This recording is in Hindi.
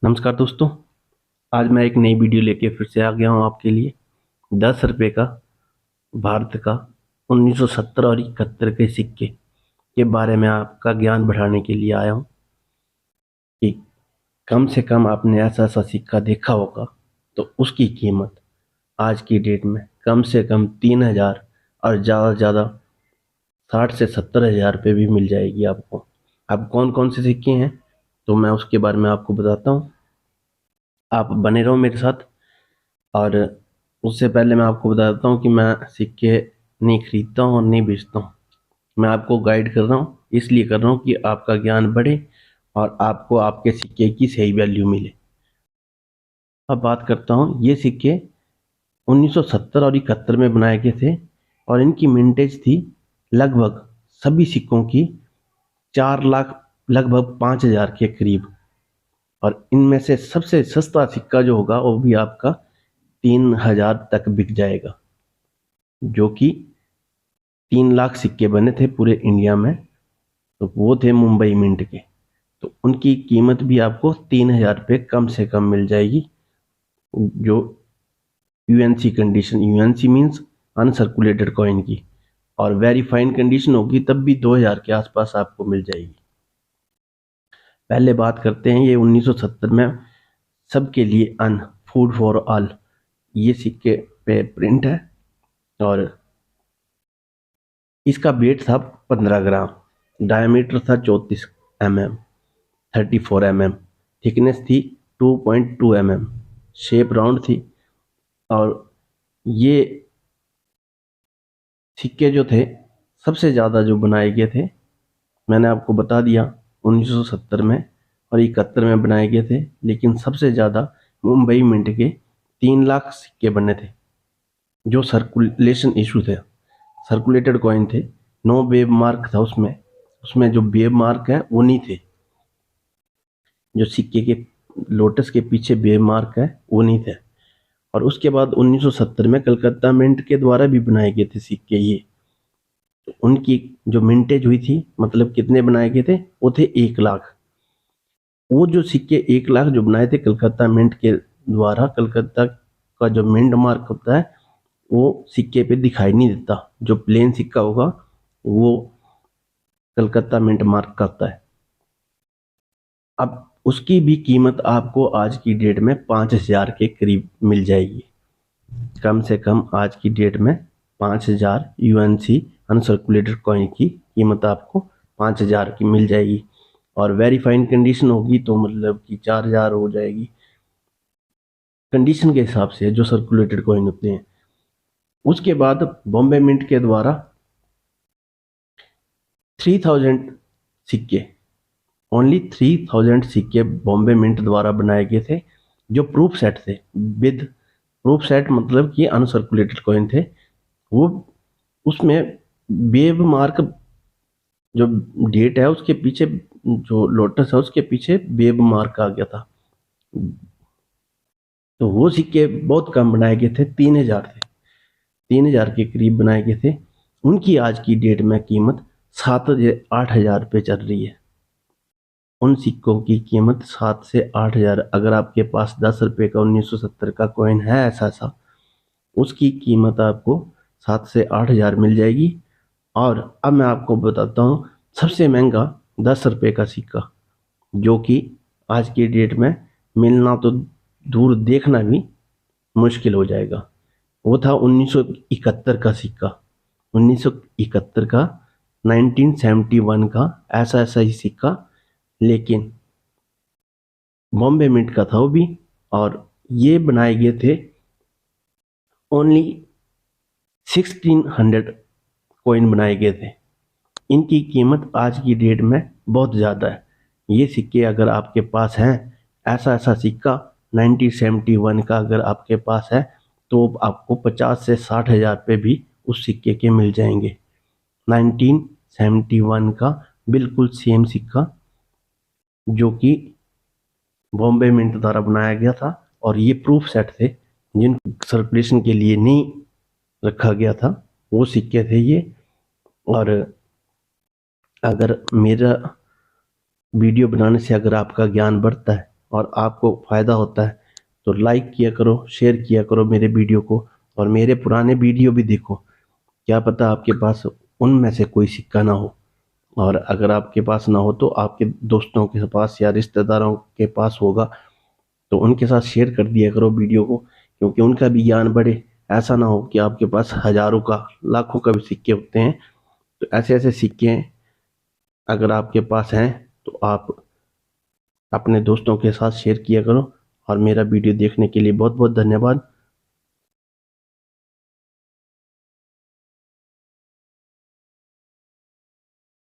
नमस्कार दोस्तों। आज मैं एक नई वीडियो लेके फिर से आ गया हूँ आपके लिए। 10 रुपये का भारत का 1970 और 71 के सिक्के के बारे में आपका ज्ञान बढ़ाने के लिए आया हूँ कि कम से कम आपने ऐसा ऐसा सिक्का देखा होगा तो उसकी कीमत आज की डेट में कम से कम 3,000 और ज़्यादा से ज़्यादा 60 से 70 हज़ार रुपये भी मिल जाएगी आपको। अब कौन कौन से सिक्के हैं तो मैं उसके बारे में आपको बताता हूँ। आप बने रहो मेरे साथ। और उससे पहले मैं आपको बता देता हूँ कि मैं सिक्के नहीं खरीदता हूँ और नहीं बेचता हूँ। मैं आपको गाइड कर रहा हूँ, इसलिए कर रहा हूँ कि आपका ज्ञान बढ़े और आपको आपके सिक्के की सही वैल्यू मिले। अब बात करता हूँ, ये सिक्के 1970 और 71 में बनाए गए थे और इनकी मिंटेज थी लगभग सभी सिक्कों की 4 लाख लगभग 5,000 के करीब। और इनमें से सबसे सस्ता सिक्का जो होगा वो भी आपका 3,000 तक बिक जाएगा, जो कि 3 लाख सिक्के बने थे पूरे इंडिया में। तो वो थे मुंबई मिंट के। तो उनकी कीमत भी आपको 3,000 रुपये कम से कम मिल जाएगी। जो UNC condition, UNC means uncirculated coin की, और वेरी फाइन कंडीशन होगी तब भी 2,000 के आसपास आपको मिल जाएगी। पहले बात करते हैं, ये 1970 में सबके लिए अन फूड फॉर ऑल ये सिक्के पे प्रिंट है। और इसका वेट था 15 ग्राम, डायमीटर था 34 mm, 34 mm, थिकनेस थी 2.2 mm, शेप राउंड थी। और ये सिक्के जो थे सबसे ज़्यादा जो बनाए गए थे, मैंने आपको बता दिया 1970 में और 71 में बनाए गए थे, लेकिन सबसे ज़्यादा मुंबई मिंट के 3 लाख सिक्के बने थे जो सर्कुलेशन इशू थे, सर्कुलेटेड कॉइन थे। नो वेब मार्क था उसमें, उसमें जो वेब मार्क है वो नहीं थे। जो सिक्के के लोटस के पीछे वेब मार्क है वो नहीं थे। और उसके बाद 1970 में कलकत्ता मिंट के द्वारा भी बनाए गए थे सिक्के ये। तो उनकी जो मिंटेज हुई थी, मतलब कितने बनाए गए थे, वो थे 1 लाख। वो जो सिक्के 1 लाख जो बनाए थे कलकत्ता मिंट के द्वारा, कलकत्ता का जो मिंट मार्क होता है वो सिक्के पे दिखाई नहीं देता। जो प्लेन सिक्का होगा वो कलकत्ता मिंट मार्क का होता है। अब उसकी भी कीमत आपको आज की डेट में 5,000 के करीब मिल जाएगी। कम से कम आज की डेट में 5,000 यूएनसी अनसर्कुलेटेड कॉइन की कीमत आपको 5,000 की मिल जाएगी। और वेरी फाइन कंडीशन होगी तो मतलब कि 4,000 हो जाएगी, कंडीशन के हिसाब से जो सर्कुलेटेड कॉइन होते हैं। उसके बाद बॉम्बे मिंट के द्वारा 3,000 सिक्के, ओनली 3,000 सिक्के बॉम्बे मिंट द्वारा बनाए गए थे, जो प्रूफ सेट थे। विद प्रूफ सेट मतलब कि अनसर्कुलेटेड कॉइन थे वो। उसमें वेब मार्क, जो डेट है उसके पीछे, जो लोटस है उसके पीछे वेब मार्क आ गया था। तो वो सिक्के बहुत कम बनाए गए थे, 3,000 थे, 3,000 के करीब बनाए गए थे। उनकी आज की डेट में कीमत 7 से 8 हज़ार रुपये चल रही है। उन सिक्कों की कीमत 7 से 8 हज़ार। अगर आपके पास 10 रुपये का 1970 का कॉइन है ऐसा सा, उसकी कीमत आपको 7 से 8 हज़ार मिल जाएगी। और अब मैं आपको बताता हूँ सबसे महंगा 10 रुपये का सिक्का, जो कि आज की डेट में मिलना तो दूर, देखना भी मुश्किल हो जाएगा। वो था 1971 का सिक्का, 1971 का, 1971 का ऐसा ऐसा ही सिक्का, लेकिन बॉम्बे मिंट का था वो भी। और ये बनाए गए थे ओनली 1600 कॉइन बनाए गए थे। इनकी कीमत आज की डेट में बहुत ज़्यादा है। ये सिक्के अगर आपके पास हैं, ऐसा ऐसा सिक्का 1971 का अगर आपके पास है, तो आपको 50 से 60 हज़ार रुपये भी उस सिक्के के मिल जाएंगे। 1971 का बिल्कुल सेम सिक्का, जो कि बॉम्बे मिंट द्वारा बनाया गया था। और ये प्रूफ सेट थे, जिन सर्कुलेशन के लिए नहीं रखा गया था, वो सिक्के थे ये। और अगर मेरा वीडियो बनाने से अगर आपका ज्ञान बढ़ता है और आपको फ़ायदा होता है तो लाइक किया करो, शेयर किया करो मेरे वीडियो को, और मेरे पुराने वीडियो भी देखो। क्या पता आपके पास उनमें से कोई सिक्का ना हो, और अगर आपके पास ना हो तो आपके दोस्तों के पास या रिश्तेदारों के पास होगा, तो उनके साथ शेयर कर दिया करो वीडियो को, क्योंकि उनका भी ज्ञान बढ़े। ऐसा ना हो कि आपके पास हज़ारों का, लाखों का भी सिक्के होते हैं, तो ऐसे ऐसे सिक्के अगर आपके पास हैं तो आप अपने दोस्तों के साथ शेयर किया करो। और मेरा वीडियो देखने के लिए बहुत बहुत धन्यवाद।